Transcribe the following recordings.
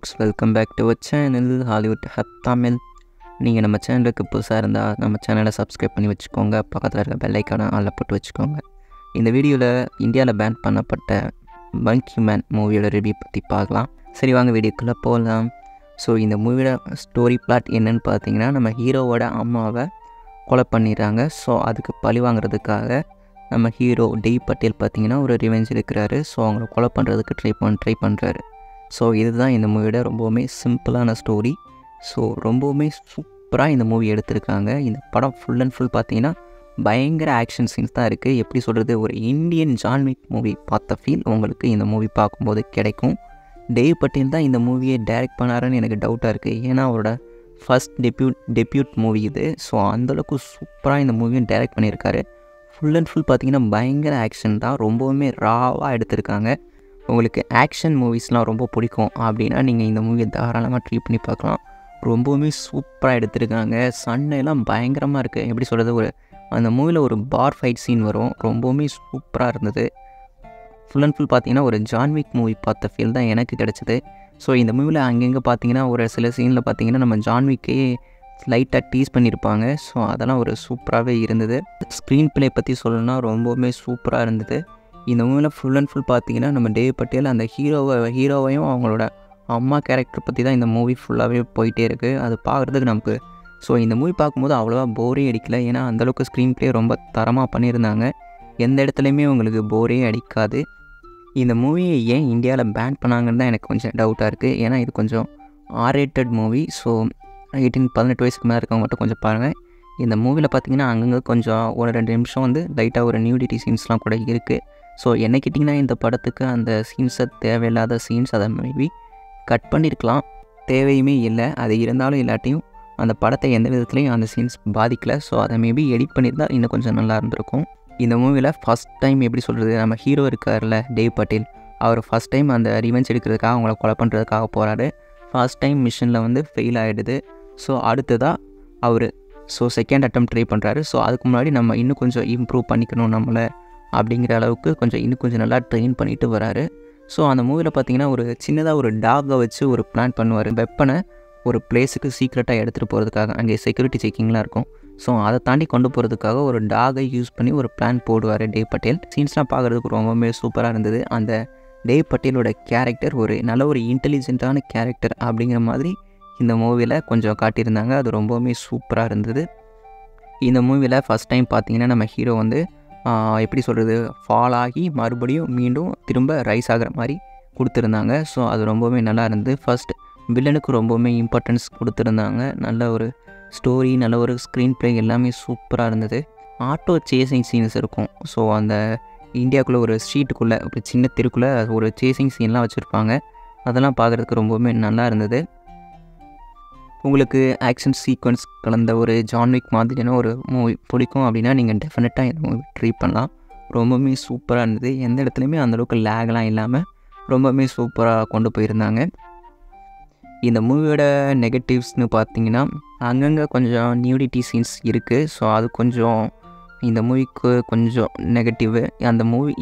folks, welcome back to our channel Hollywood Hub Tamil. நீங்கள் நம்ம சேனலுக்கு புதுசாக இருந்தால் நம்ம சேனலை சப்ஸ்கிரைப் பண்ணி வச்சுக்கோங்க. பக்கத்தில் இருக்க பெல் ஐக்கானை ஆளில் போட்டு வச்சுக்கோங்க. இந்த வீடியோவில் இந்தியாவில் பேன் பண்ணப்பட்ட மங்கி மேன் மூவியோட ரிவ்யூ பற்றி பார்க்கலாம். சரி வாங்க வீடியோக்குள்ளே போகலாம். ஸோ இந்த மூவியோட ஸ்டோரி பிளாட் என்னென்னு பார்த்தீங்கன்னா, நம்ம ஹீரோவோட அம்மாவை கொலை பண்ணிடுறாங்க. ஸோ அதுக்கு பழி வாங்குறதுக்காக நம்ம ஹீரோ டெய் பட்டேல் பார்த்திங்கன்னா ஒரு ரிவெஞ்ச் எடுக்கிறாரு. ஸோ அவங்கள கொலை பண்ணுறதுக்கு ட்ரை பண்ணுறாரு. ஸோ இதுதான் இந்த மூவியோட ரொம்பவுமே சிம்பிளான ஸ்டோரி. ஸோ ரொம்பவுமே சூப்பராக இந்த மூவி எடுத்திருக்காங்க. இந்த படம் ஃபுல் அண்ட் ஃபுல் பார்த்திங்கன்னா பயங்கர ஆக்ஷன் சீன்ஸ் தான் இருக்குது. எப்படி சொல்கிறது, ஒரு இந்தியன் ஜான் விக் மூவி பார்த்த ஃபீல் உங்களுக்கு இந்த மூவி பார்க்கும்போது கிடைக்கும். டெய் பட்டேல் தான் இந்த மூவியை டைரக்ட் பண்ணாருன்னு எனக்கு டவுட்டாக இருக்குது. ஏன்னா அவரோட ஃபஸ்ட் டெபியூட் மூவி இது. ஸோ அந்தளவுக்கு சூப்பராக இந்த மூவியும் டைரக்ட் பண்ணியிருக்காரு. ஃபுல் அண்ட் ஃபுல் பார்த்திங்கன்னா பயங்கர ஆக்ஷன் தான், ரொம்பவுமே ராவாக எடுத்திருக்காங்க. உங்களுக்கு ஆக்ஷன் மூவிஸ்லாம் ரொம்ப பிடிக்கும் அப்படின்னா நீங்கள் இந்த மூவியை தாராளமாக ட்ரை பண்ணி பார்க்கலாம். ரொம்பவுமே சூப்பராக எடுத்திருக்காங்க. சண்டையெல்லாம் பயங்கரமாக இருக்குது. எப்படி சொல்கிறது, ஒரு அந்த மூவியில் ஒரு பார் ஃபைட் சீன் வரும், ரொம்பவுமே சூப்பராக இருந்தது. ஃபுல் அண்ட் ஃபுல் பார்த்திங்கன்னா ஒரு ஜான்விக் மூவி பார்த்த ஃபீல் தான் எனக்கு கிடச்சிது. ஸோ இந்த மூவியில் அங்கங்கே பார்த்திங்கன்னா ஒரு சில சீனில் பார்த்திங்கன்னா நம்ம ஜான்விக்கே லைட்டாக டீஸ் பண்ணியிருப்பாங்க. ஸோ அதெல்லாம் ஒரு சூப்பராகவே இருந்தது. ஸ்க்ரீன் ப்ளே பற்றி சொல்லணும்னா ரொம்பவுமே சூப்பராக இருந்தது. இந்த மூவியில் ஃபுல் அண்ட் ஃபுல் பார்த்திங்கன்னா நம்ம டெய் பட்டேல் அந்த ஹீரோவையும் அவங்களோட அம்மா கேரக்டர் பற்றி தான் இந்த மூவி ஃபுல்லாகவே போயிட்டே இருக்குது. அது பார்க்குறதுக்கு நமக்கு ஸோ இந்த மூவி பார்க்கும்போது அவ்வளோவா போரே அடிக்கல. ஏன்னா அந்தளவுக்கு ஸ்க்ரீன் ப்ளே ரொம்ப தரமாக பண்ணியிருந்தாங்க. எந்த இடத்துலையுமே உங்களுக்கு போரே அடிக்காது. இந்த மூவியை ஏன் இந்தியாவில் பேன் பண்ணாங்கன்னு தான் எனக்கு கொஞ்சம் டவுட்டாக இருக்குது. ஏன்னா இது கொஞ்சம் ஆர்ரேட்டட் மூவி. ஸோ 18 வயசுக்கு மேலே இருக்கவங்க மட்டும் கொஞ்சம் பாருங்கள். இந்த மூவியில் பார்த்திங்கன்னா அங்கங்கே கொஞ்சம் ஒரு 2 நிமிஷம் வந்து லைட்டாக ஒரு நியூடிட்டி சீன்ஸ்லாம் கூட இருக்குது. ஸோ என்ன கேட்டிங்கன்னா இந்த படத்துக்கு அந்த சீன்ஸை தேவையில்லாத சீன்ஸ் அதை மேபி கட் பண்ணியிருக்கலாம், தேவையுமே இல்லை. அது இருந்தாலும் இல்லாட்டியும் அந்த படத்தை எந்த விதத்துலையும் அந்த சீன்ஸ் பாதிக்கலை. ஸோ அதை மேபி எடிட் பண்ணியிருந்தால் இன்னும் கொஞ்சம் நல்லா இருந்திருக்கும். இந்த மூவியில் ஃபஸ்ட் டைம் எப்படி சொல்கிறது, நம்ம ஹீரோ இருக்கார்ல டெய் பட்டேல், அவர் ஃபஸ்ட் டைம் அந்த ரிவெஞ்ச் எடுக்கிறதுக்காக அவங்கள கொலை பண்ணுறதுக்காக போகிறாரு. ஃபஸ்ட் டைம் மிஷனில் வந்து ஃபெயில் ஆகிடுது. ஸோ அடுத்ததாக அவர் செகண்ட் அட்டம் ட்ரை பண்ணுறாரு. ஸோ அதுக்கு முன்னாடி நம்ம இன்னும் கொஞ்சம் இம்ப்ரூவ் பண்ணிக்கணும் நம்மளை அப்படிங்கிற அளவுக்கு இன்னும் கொஞ்சம் நல்லா ட்ரெயின் பண்ணிட்டு வராரு. ஸோ அந்த மூவியில் பார்த்திங்கன்னா ஒரு சின்னதாக ஒரு டாகை வச்சு ஒரு பிளான் பண்ணுவார். வெப்பனை ஒரு பிளேஸுக்கு சீக்ரெட்டாக எடுத்துகிட்டு போகிறதுக்காக, அங்கே செக்யூரிட்டி செக்கிங்லாம் இருக்கும். ஸோ அதை தாண்டி கொண்டு போகிறதுக்காக ஒரு டாகை யூஸ் பண்ணி ஒரு பிளான் போடுவார் டெய் பட்டேல். சீன்ஸ்லாம் பார்க்குறதுக்கு ரொம்பவே சூப்பராக இருந்தது. அந்த டெய் பட்டேலோட கேரக்டர் ஒரு நல்ல ஒரு இன்டெலிஜென்ட்டான கேரக்டர் அப்படிங்கிற மாதிரி இந்த மூவியில் கொஞ்சம் காட்டியிருந்தாங்க. அது ரொம்பவுமே சூப்பராக இருந்தது. இந்த மூவியில் ஃபஸ்ட் டைம் பார்த்திங்கன்னா நம்ம ஹீரோ வந்து எப்படி சொல்கிறது, ஃபால் ஆகி மறுபடியும் மீண்டும் திரும்ப ரைஸ் ஆகிற மாதிரி கொடுத்துருந்தாங்க. ஸோ அது ரொம்பவுமே நல்லா இருந்தது. ஃபஸ்ட் வில்லனுக்கு ரொம்பவுமே இம்பார்ட்டன்ஸ் கொடுத்துருந்தாங்க. நல்ல ஒரு ஸ்டோரி, நல்ல ஒரு ஸ்க்ரீன் ப்ளே எல்லாமே சூப்பராக இருந்தது. ஆட்டோ சேசிங் சீன்ஸ் இருக்கும். ஸோ அந்த இந்தியாவுக்குள்ளே ஒரு ஸ்ட்ரீட்டுக்குள்ளே ஒரு சின்ன தெருக்குள்ளே ஒரு சேசிங் சீன்லாம் வச்சுருப்பாங்க. அதெல்லாம் பார்க்குறதுக்கு ரொம்பவுமே நல்லா இருந்தது. உங்களுக்கு ஆக்ஷன் சீக்வன்ஸ் கலந்த ஒரு ஜான்விக் மாதிரியான ஒரு மூவி பிடிக்கும் அப்படின்னா நீங்கள் டெஃபினட்டாக இந்த மூவி ட்ரை பண்ணலாம். ரொம்பவுமே சூப்பராக இருந்தது. எந்த இடத்துலையுமே அந்தளவுக்கு லேக்லாம் இல்லாமல் ரொம்பவுமே சூப்பராக கொண்டு போயிருந்தாங்க. இந்த மூவியோட நெகட்டிவ்ஸ்னு பார்த்தீங்கன்னா அங்கங்கே கொஞ்சம் நியூடிட்டி சீன்ஸ் இருக்குது. ஸோ அது கொஞ்சம் இந்த மூவிக்கு கொஞ்சம் நெகட்டிவு.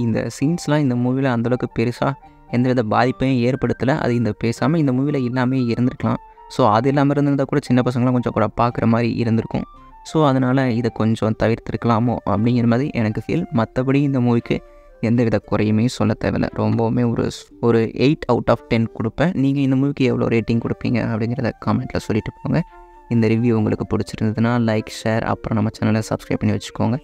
இந்த சீன்ஸ்லாம் இந்த மூவியில் அந்தளவுக்கு பெருசாக எந்தவித பாதிப்பையும் ஏற்படுத்தலை. அது பேசாமல் இந்த மூவியில் இல்லாமல் இருந்திருக்கலாம். ஸோ அது இல்லாமல் இருந்திருந்தால் கூட சின்ன பசங்களாம் கொஞ்சம் கூட பார்க்குற மாதிரி இருந்திருக்கும். ஸோ அதனால் இதை கொஞ்சம் தவிர்த்திருக்கலாமோ அப்படிங்கிற மாதிரி எனக்கு ஃபீல். மற்றபடி இந்த மூவிக்கு எந்தவித குறையுமே சொல்ல தேவையில்லை. ரொம்பவுமே ஒரு 8 out of 10 கொடுப்பேன். நீங்கள் இந்த மூவிக்கு எவ்வளோ ரேட்டிங் கொடுப்பீங்க அப்படிங்கிறத காமெண்ட்டில் சொல்லிட்டு போங்க. இந்த ரிவ்யூ உங்களுக்கு பிடிச்சிருந்ததுன்னா லைக், ஷேர், அப்புறம் நம்ம சேனலை சப்ஸ்கிரைப் பண்ணி வச்சுக்கோங்க.